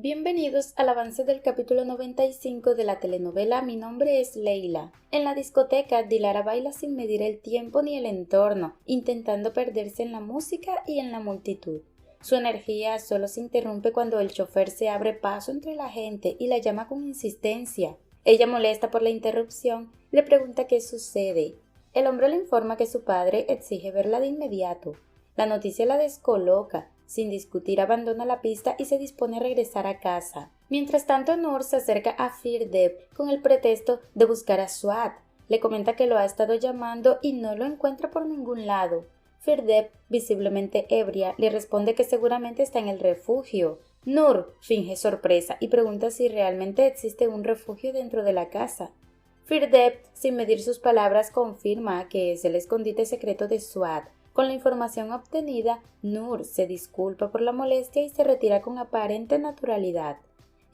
Bienvenidos al avance del capítulo 95 de la telenovela Mi nombre es Leila. En la discoteca, Dilara baila sin medir el tiempo ni el entorno, intentando perderse en la música y en la multitud. Su energía solo se interrumpe cuando el chofer se abre paso entre la gente y la llama con insistencia. Ella, molesta por la interrupción, le pregunta qué sucede. El hombre le informa que su padre exige verla de inmediato. La noticia la descoloca. Sin discutir, abandona la pista y se dispone a regresar a casa. Mientras tanto, Noor se acerca a Firdevs con el pretexto de buscar a Suad. Le comenta que lo ha estado llamando y no lo encuentra por ningún lado. Firdevs, visiblemente ebria, le responde que seguramente está en el refugio. Noor finge sorpresa y pregunta si realmente existe un refugio dentro de la casa. Firdevs, sin medir sus palabras, confirma que es el escondite secreto de Suad. Con la información obtenida, Noor se disculpa por la molestia y se retira con aparente naturalidad.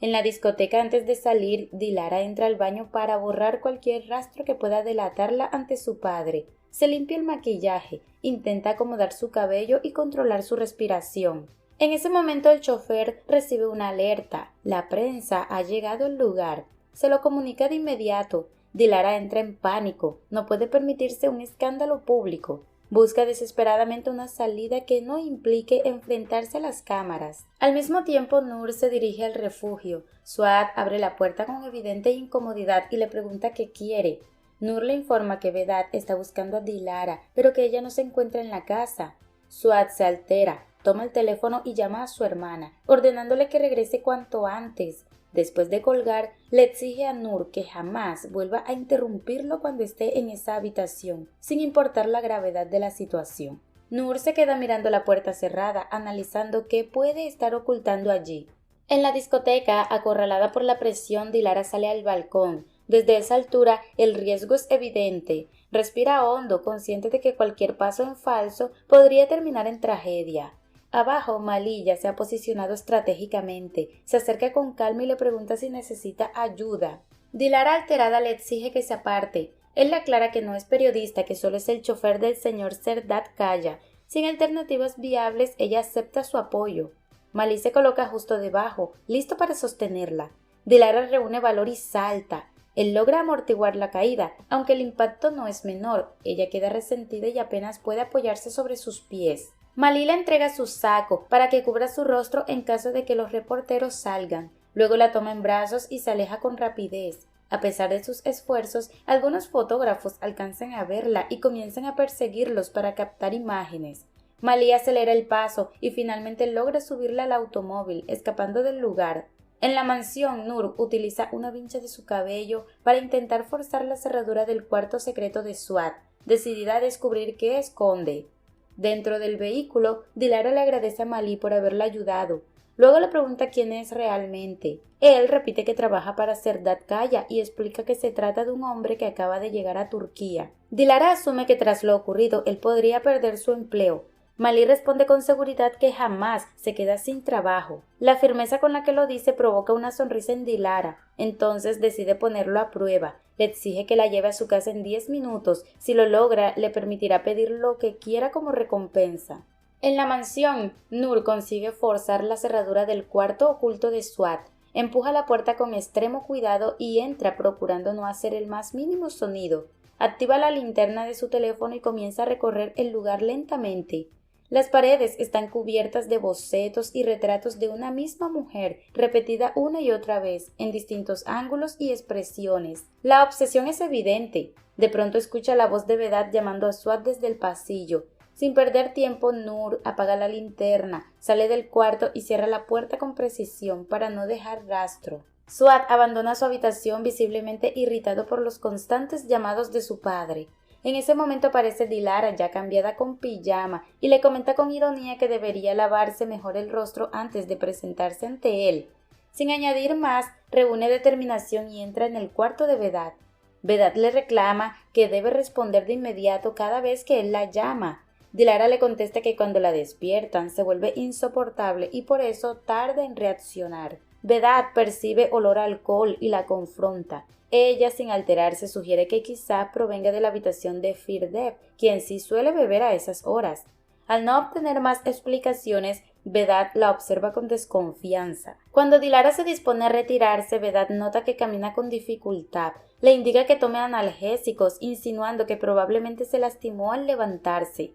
En la discoteca, antes de salir, Dilara entra al baño para borrar cualquier rastro que pueda delatarla ante su padre. Se limpia el maquillaje, intenta acomodar su cabello y controlar su respiración. En ese momento el chofer recibe una alerta. La prensa ha llegado al lugar. Se lo comunica de inmediato. Dilara entra en pánico. No puede permitirse un escándalo público. Busca desesperadamente una salida que no implique enfrentarse a las cámaras. Al mismo tiempo, Noor se dirige al refugio. Suad abre la puerta con evidente incomodidad y le pregunta qué quiere. Noor le informa que Vedat está buscando a Dilara, pero que ella no se encuentra en la casa. Suad se altera, toma el teléfono y llama a su hermana, ordenándole que regrese cuanto antes. Después de colgar, le exige a Noor que jamás vuelva a interrumpirlo cuando esté en esa habitación, sin importar la gravedad de la situación. Noor se queda mirando la puerta cerrada, analizando qué puede estar ocultando allí. En la discoteca, acorralada por la presión, Dilara sale al balcón. Desde esa altura, el riesgo es evidente. Respira hondo, consciente de que cualquier paso en falso podría terminar en tragedia. Abajo, Malilla se ha posicionado estratégicamente. Se acerca con calma y le pregunta si necesita ayuda. Dilara, alterada, le exige que se aparte. Él le aclara que no es periodista, que solo es el chofer del señor Serdat Kaya. Sin alternativas viables, ella acepta su apoyo. Malí se coloca justo debajo, listo para sostenerla. Dilara reúne valor y salta. Él logra amortiguar la caída, aunque el impacto no es menor. Ella queda resentida y apenas puede apoyarse sobre sus pies. Malí le entrega su saco para que cubra su rostro en caso de que los reporteros salgan. Luego la toma en brazos y se aleja con rapidez. A pesar de sus esfuerzos, algunos fotógrafos alcanzan a verla y comienzan a perseguirlos para captar imágenes. Malí acelera el paso y finalmente logra subirla al automóvil, escapando del lugar. En la mansión, Noor utiliza una vincha de su cabello para intentar forzar la cerradura del cuarto secreto de Suad, decidida a descubrir qué esconde. Dentro del vehículo, Dilara le agradece a Malí por haberla ayudado. Luego le pregunta quién es realmente. Él repite que trabaja para Serdat Kaya y explica que se trata de un hombre que acaba de llegar a Turquía. Dilara asume que tras lo ocurrido él podría perder su empleo. Malí responde con seguridad que jamás se queda sin trabajo. La firmeza con la que lo dice provoca una sonrisa en Dilara. Entonces decide ponerlo a prueba. Le exige que la lleve a su casa en 10 minutos. Si lo logra, le permitirá pedir lo que quiera como recompensa. En la mansión, Noor consigue forzar la cerradura del cuarto oculto de Suad. Empuja la puerta con extremo cuidado y entra procurando no hacer el más mínimo sonido. Activa la linterna de su teléfono y comienza a recorrer el lugar lentamente. Las paredes están cubiertas de bocetos y retratos de una misma mujer, repetida una y otra vez, en distintos ángulos y expresiones. La obsesión es evidente. De pronto escucha la voz de Vedat llamando a Suad desde el pasillo. Sin perder tiempo, Noor apaga la linterna, sale del cuarto y cierra la puerta con precisión para no dejar rastro. Suad abandona su habitación visiblemente irritado por los constantes llamados de su padre. En ese momento aparece Dilara ya cambiada con pijama y le comenta con ironía que debería lavarse mejor el rostro antes de presentarse ante él. Sin añadir más, reúne determinación y entra en el cuarto de Vedat. Vedat le reclama que debe responder de inmediato cada vez que él la llama. Dilara le contesta que cuando la despiertan se vuelve insoportable y por eso tarda en reaccionar. Vedat percibe olor a alcohol y la confronta. Ella, sin alterarse, sugiere que quizá provenga de la habitación de Firdevs, quien sí suele beber a esas horas. Al no obtener más explicaciones, Vedad la observa con desconfianza. Cuando Dilara se dispone a retirarse, Vedad nota que camina con dificultad. Le indica que tome analgésicos, insinuando que probablemente se lastimó al levantarse.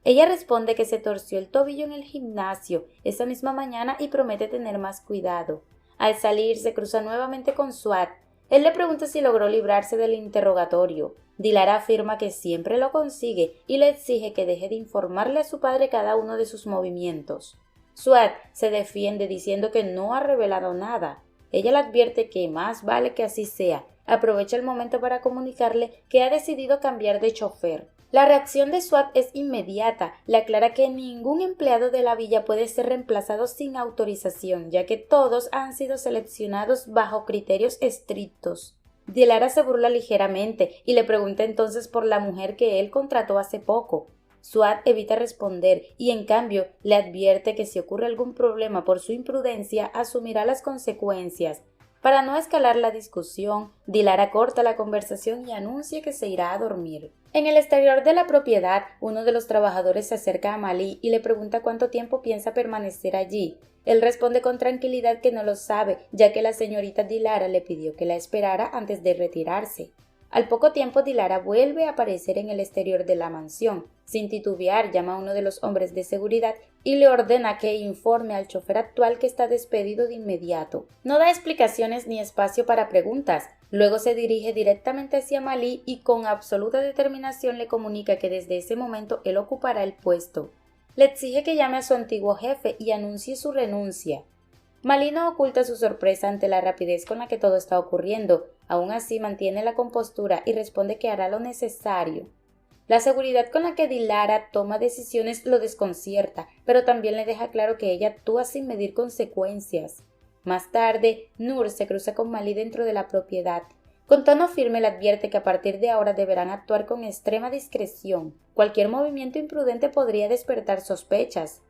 Ella responde que se torció el tobillo en el gimnasio esa misma mañana y promete tener más cuidado. Al salir se cruza nuevamente con Swat. Él le pregunta si logró librarse del interrogatorio. Dilara afirma que siempre lo consigue y le exige que deje de informarle a su padre cada uno de sus movimientos. Swat se defiende diciendo que no ha revelado nada. Ella le advierte que más vale que así sea. Aprovecha el momento para comunicarle que ha decidido cambiar de chofer. La reacción de Swat es inmediata. Le aclara que ningún empleado de la villa puede ser reemplazado sin autorización, ya que todos han sido seleccionados bajo criterios estrictos. Dilara se burla ligeramente y le pregunta entonces por la mujer que él contrató hace poco. Swat evita responder y en cambio le advierte que si ocurre algún problema por su imprudencia asumirá las consecuencias. Para no escalar la discusión, Dilara corta la conversación y anuncia que se irá a dormir. En el exterior de la propiedad, uno de los trabajadores se acerca a Malí y le pregunta cuánto tiempo piensa permanecer allí. Él responde con tranquilidad que no lo sabe, ya que la señorita Dilara le pidió que la esperara antes de retirarse. Al poco tiempo Dilara vuelve a aparecer en el exterior de la mansión. Sin titubear, llama a uno de los hombres de seguridad y le ordena que informe al chofer actual que está despedido de inmediato. No da explicaciones ni espacio para preguntas. Luego se dirige directamente hacia Malí y con absoluta determinación le comunica que desde ese momento él ocupará el puesto. Le exige que llame a su antiguo jefe y anuncie su renuncia. Malí no oculta su sorpresa ante la rapidez con la que todo está ocurriendo. Aún así mantiene la compostura y responde que hará lo necesario. La seguridad con la que Dilara toma decisiones lo desconcierta, pero también le deja claro que ella actúa sin medir consecuencias. Más tarde, Nur se cruza con Malí dentro de la propiedad. Con tono firme le advierte que a partir de ahora deberán actuar con extrema discreción. Cualquier movimiento imprudente podría despertar sospechas.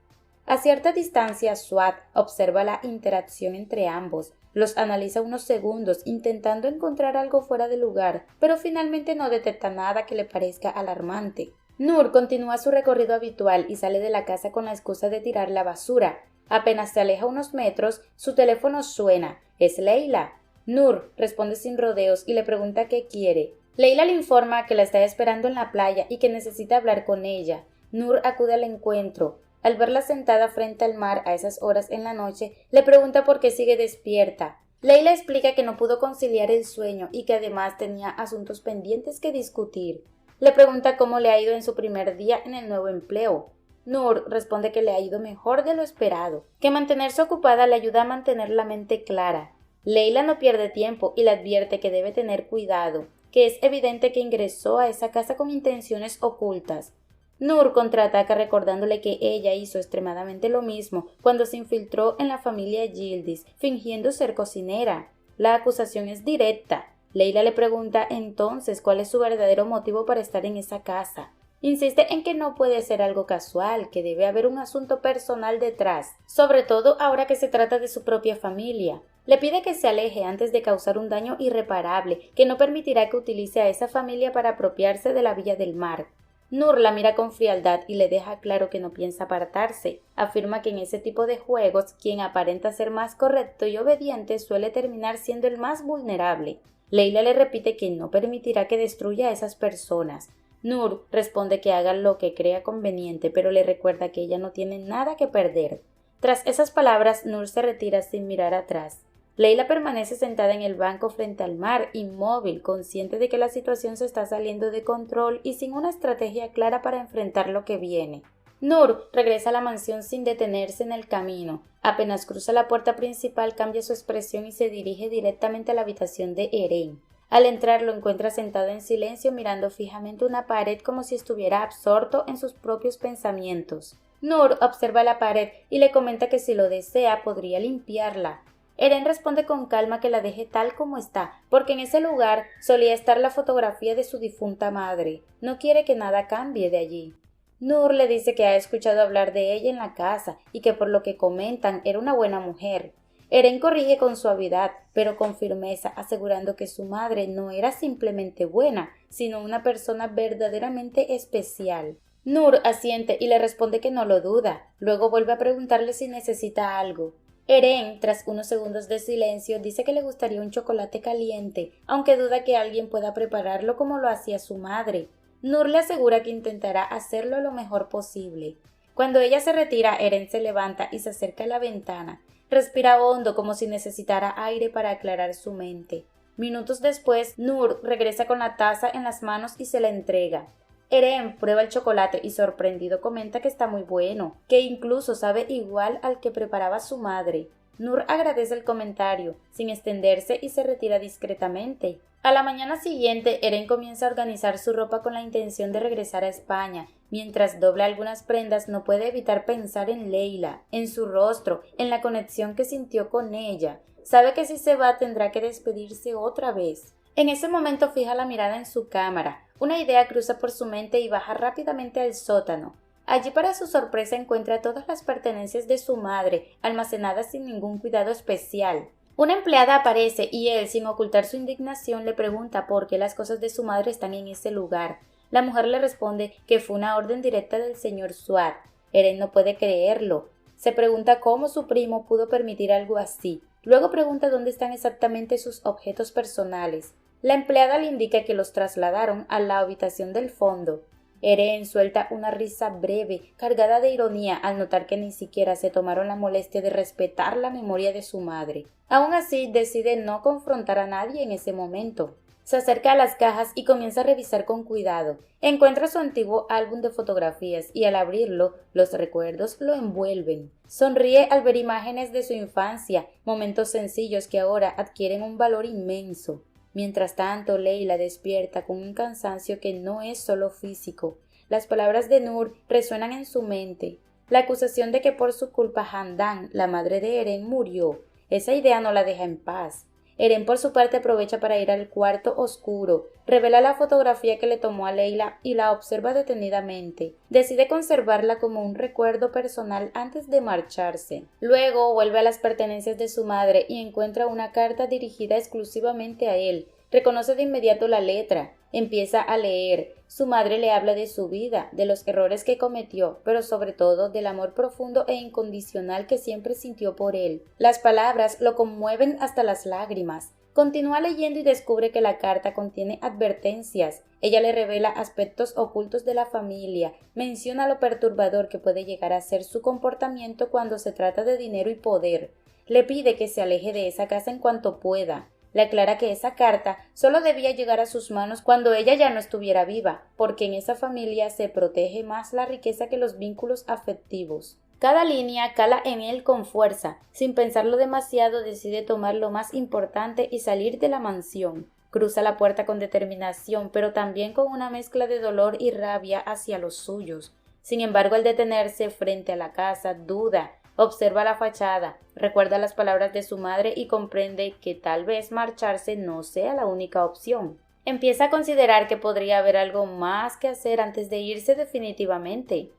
A cierta distancia, Swat observa la interacción entre ambos. Los analiza unos segundos intentando encontrar algo fuera de lugar, pero finalmente no detecta nada que le parezca alarmante. Nur continúa su recorrido habitual y sale de la casa con la excusa de tirar la basura. Apenas se aleja unos metros, su teléfono suena. Es Leila. Nur responde sin rodeos y le pregunta qué quiere. Leila le informa que la está esperando en la playa y que necesita hablar con ella. Nur acude al encuentro. Al verla sentada frente al mar a esas horas en la noche, le pregunta por qué sigue despierta. Leila explica que no pudo conciliar el sueño y que además tenía asuntos pendientes que discutir. Le pregunta cómo le ha ido en su primer día en el nuevo empleo. Nur responde que le ha ido mejor de lo esperado, que mantenerse ocupada le ayuda a mantener la mente clara. Leila no pierde tiempo y le advierte que debe tener cuidado, que es evidente que ingresó a esa casa con intenciones ocultas. Nur contraataca recordándole que ella hizo extremadamente lo mismo cuando se infiltró en la familia Yildiz, fingiendo ser cocinera. La acusación es directa. Leila le pregunta entonces cuál es su verdadero motivo para estar en esa casa. Insiste en que no puede ser algo casual, que debe haber un asunto personal detrás, sobre todo ahora que se trata de su propia familia. Le pide que se aleje antes de causar un daño irreparable, que no permitirá que utilice a esa familia para apropiarse de la Villa del Mar. Nur la mira con frialdad y le deja claro que no piensa apartarse. Afirma que en ese tipo de juegos, quien aparenta ser más correcto y obediente suele terminar siendo el más vulnerable. Leila le repite que no permitirá que destruya a esas personas. Nur responde que haga lo que crea conveniente, pero le recuerda que ella no tiene nada que perder. Tras esas palabras, Nur se retira sin mirar atrás. Leila permanece sentada en el banco frente al mar, inmóvil, consciente de que la situación se está saliendo de control y sin una estrategia clara para enfrentar lo que viene. Nur regresa a la mansión sin detenerse en el camino. Apenas cruza la puerta principal, cambia su expresión y se dirige directamente a la habitación de Eren. Al entrar lo encuentra sentado en silencio mirando fijamente una pared como si estuviera absorto en sus propios pensamientos. Nur observa la pared y le comenta que si lo desea podría limpiarla. Eren responde con calma que la deje tal como está, porque en ese lugar solía estar la fotografía de su difunta madre. No quiere que nada cambie de allí. Nur le dice que ha escuchado hablar de ella en la casa y que por lo que comentan era una buena mujer. Eren corrige con suavidad, pero con firmeza, asegurando que su madre no era simplemente buena, sino una persona verdaderamente especial. Nur asiente y le responde que no lo duda. Luego vuelve a preguntarle si necesita algo. Eren, tras unos segundos de silencio, dice que le gustaría un chocolate caliente, aunque duda que alguien pueda prepararlo como lo hacía su madre. Nur le asegura que intentará hacerlo lo mejor posible. Cuando ella se retira, Eren se levanta y se acerca a la ventana. Respira hondo como si necesitara aire para aclarar su mente. Minutos después, Nur regresa con la taza en las manos y se la entrega. Eren prueba el chocolate y sorprendido comenta que está muy bueno, que incluso sabe igual al que preparaba su madre. Nur agradece el comentario, sin extenderse y se retira discretamente. A la mañana siguiente, Eren comienza a organizar su ropa con la intención de regresar a España. Mientras dobla algunas prendas, no puede evitar pensar en Leila, en su rostro, en la conexión que sintió con ella. Sabe que si se va tendrá que despedirse otra vez. En ese momento fija la mirada en su cámara. Una idea cruza por su mente y baja rápidamente al sótano. Allí, para su sorpresa, encuentra todas las pertenencias de su madre, almacenadas sin ningún cuidado especial. Una empleada aparece y él, sin ocultar su indignación, le pregunta por qué las cosas de su madre están en ese lugar. La mujer le responde que fue una orden directa del señor Swart. Eren no puede creerlo. Se pregunta cómo su primo pudo permitir algo así. Luego pregunta dónde están exactamente sus objetos personales. La empleada le indica que los trasladaron a la habitación del fondo. Eren suelta una risa breve, cargada de ironía, al notar que ni siquiera se tomaron la molestia de respetar la memoria de su madre. Aún así, decide no confrontar a nadie en ese momento. Se acerca a las cajas y comienza a revisar con cuidado. Encuentra su antiguo álbum de fotografías y al abrirlo, los recuerdos lo envuelven. Sonríe al ver imágenes de su infancia, momentos sencillos que ahora adquieren un valor inmenso. Mientras tanto, Leila despierta con un cansancio que no es solo físico. Las palabras de Nur resuenan en su mente. La acusación de que por su culpa Handan, la madre de Eren, murió. Esa idea no la deja en paz. Eren por su parte aprovecha para ir al cuarto oscuro, revela la fotografía que le tomó a Leila y la observa detenidamente. Decide conservarla como un recuerdo personal antes de marcharse. Luego vuelve a las pertenencias de su madre y encuentra una carta dirigida exclusivamente a él. Reconoce de inmediato la letra. Empieza a leer. Su madre le habla de su vida, de los errores que cometió, pero sobre todo del amor profundo e incondicional que siempre sintió por él. Las palabras lo conmueven hasta las lágrimas. Continúa leyendo y descubre que la carta contiene advertencias. Ella le revela aspectos ocultos de la familia, menciona lo perturbador que puede llegar a ser su comportamiento cuando se trata de dinero y poder. Le pide que se aleje de esa casa en cuanto pueda. Le aclara que esa carta solo debía llegar a sus manos cuando ella ya no estuviera viva, porque en esa familia se protege más la riqueza que los vínculos afectivos. Cada línea cala en él con fuerza. Sin pensarlo demasiado, decide tomar lo más importante y salir de la mansión. Cruza la puerta con determinación, pero también con una mezcla de dolor y rabia hacia los suyos. Sin embargo, al detenerse frente a la casa, duda. Observa la fachada, recuerda las palabras de su madre y comprende que tal vez marcharse no sea la única opción. Empieza a considerar que podría haber algo más que hacer antes de irse definitivamente.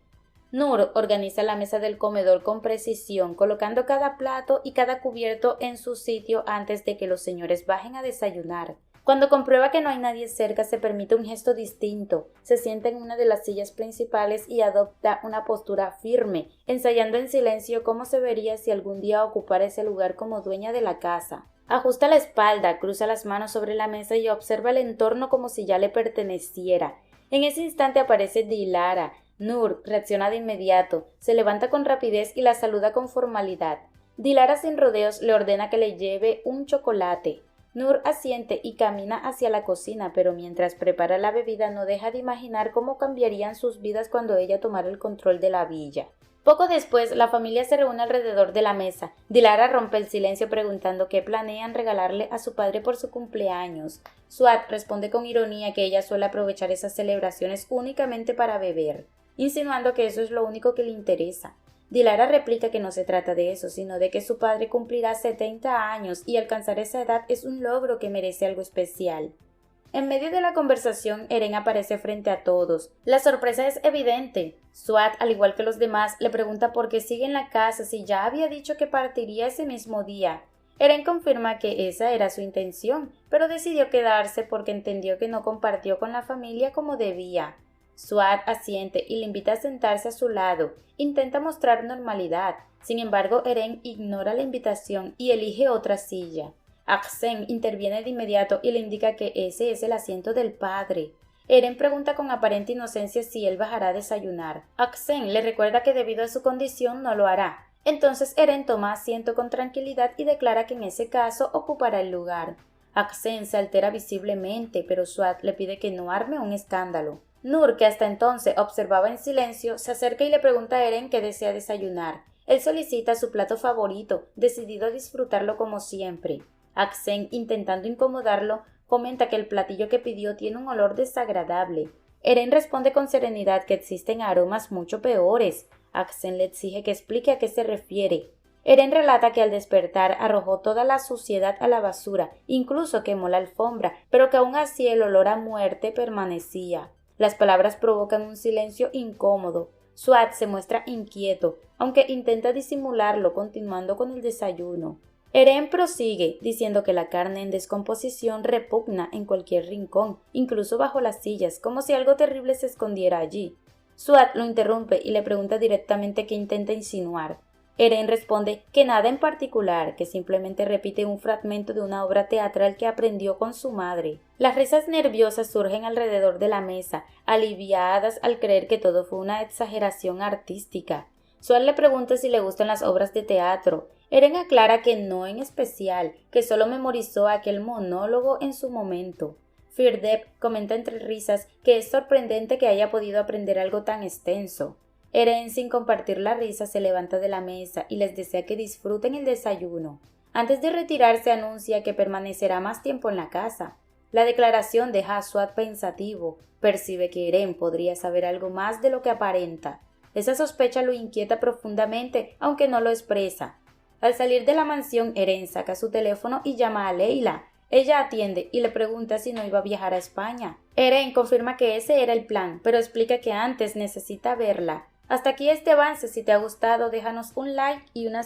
Nur organiza la mesa del comedor con precisión, colocando cada plato y cada cubierto en su sitio antes de que los señores bajen a desayunar. Cuando comprueba que no hay nadie cerca, se permite un gesto distinto. Se sienta en una de las sillas principales y adopta una postura firme, ensayando en silencio cómo se vería si algún día ocupara ese lugar como dueña de la casa. Ajusta la espalda, cruza las manos sobre la mesa y observa el entorno como si ya le perteneciera. En ese instante aparece Dilara. Nur reacciona de inmediato, se levanta con rapidez y la saluda con formalidad. Dilara, sin rodeos, le ordena que le lleve un chocolate. Nur asiente y camina hacia la cocina, pero mientras prepara la bebida no deja de imaginar cómo cambiarían sus vidas cuando ella tomara el control de la villa. Poco después, la familia se reúne alrededor de la mesa. Dilara rompe el silencio preguntando qué planean regalarle a su padre por su cumpleaños. Swart responde con ironía que ella suele aprovechar esas celebraciones únicamente para beber, insinuando que eso es lo único que le interesa. Dilara replica que no se trata de eso, sino de que su padre cumplirá 70 años y alcanzar esa edad es un logro que merece algo especial. En medio de la conversación, Eren aparece frente a todos. La sorpresa es evidente. Swart, al igual que los demás, le pregunta por qué sigue en la casa si ya había dicho que partiría ese mismo día. Eren confirma que esa era su intención, pero decidió quedarse porque entendió que no compartió con la familia como debía. Suad asiente y le invita a sentarse a su lado. Intenta mostrar normalidad. Sin embargo, Eren ignora la invitación y elige otra silla. Aksen interviene de inmediato y le indica que ese es el asiento del padre. Eren pregunta con aparente inocencia si él bajará a desayunar. Aksen le recuerda que debido a su condición no lo hará. Entonces Eren toma asiento con tranquilidad y declara que en ese caso ocupará el lugar. Aksen se altera visiblemente, pero Suad le pide que no arme un escándalo. Nur, que hasta entonces observaba en silencio, se acerca y le pregunta a Eren qué desea desayunar. Él solicita su plato favorito, decidido a disfrutarlo como siempre. Aksen, intentando incomodarlo, comenta que el platillo que pidió tiene un olor desagradable. Eren responde con serenidad que existen aromas mucho peores. Aksen le exige que explique a qué se refiere. Eren relata que al despertar arrojó toda la suciedad a la basura, incluso quemó la alfombra, pero que aún así el olor a muerte permanecía. Las palabras provocan un silencio incómodo. Suad se muestra inquieto, aunque intenta disimularlo continuando con el desayuno. Eren prosigue, diciendo que la carne en descomposición repugna en cualquier rincón, incluso bajo las sillas, como si algo terrible se escondiera allí. Suad lo interrumpe y le pregunta directamente qué intenta insinuar. Eren responde que nada en particular, que simplemente repite un fragmento de una obra teatral que aprendió con su madre. Las risas nerviosas surgen alrededor de la mesa, aliviadas al creer que todo fue una exageración artística. Suad le pregunta si le gustan las obras de teatro. Eren aclara que no en especial, que solo memorizó aquel monólogo en su momento. Firdep comenta entre risas que es sorprendente que haya podido aprender algo tan extenso. Eren, sin compartir la risa, se levanta de la mesa y les desea que disfruten el desayuno. Antes de retirarse anuncia que permanecerá más tiempo en la casa. La declaración deja a Suad pensativo. Percibe que Eren podría saber algo más de lo que aparenta. Esa sospecha lo inquieta profundamente, aunque no lo expresa. Al salir de la mansión, Eren saca su teléfono y llama a Leila. Ella atiende y le pregunta si no iba a viajar a España. Eren confirma que ese era el plan, pero explica que antes necesita verla. Hasta aquí este avance. Si te ha gustado, déjanos un like y una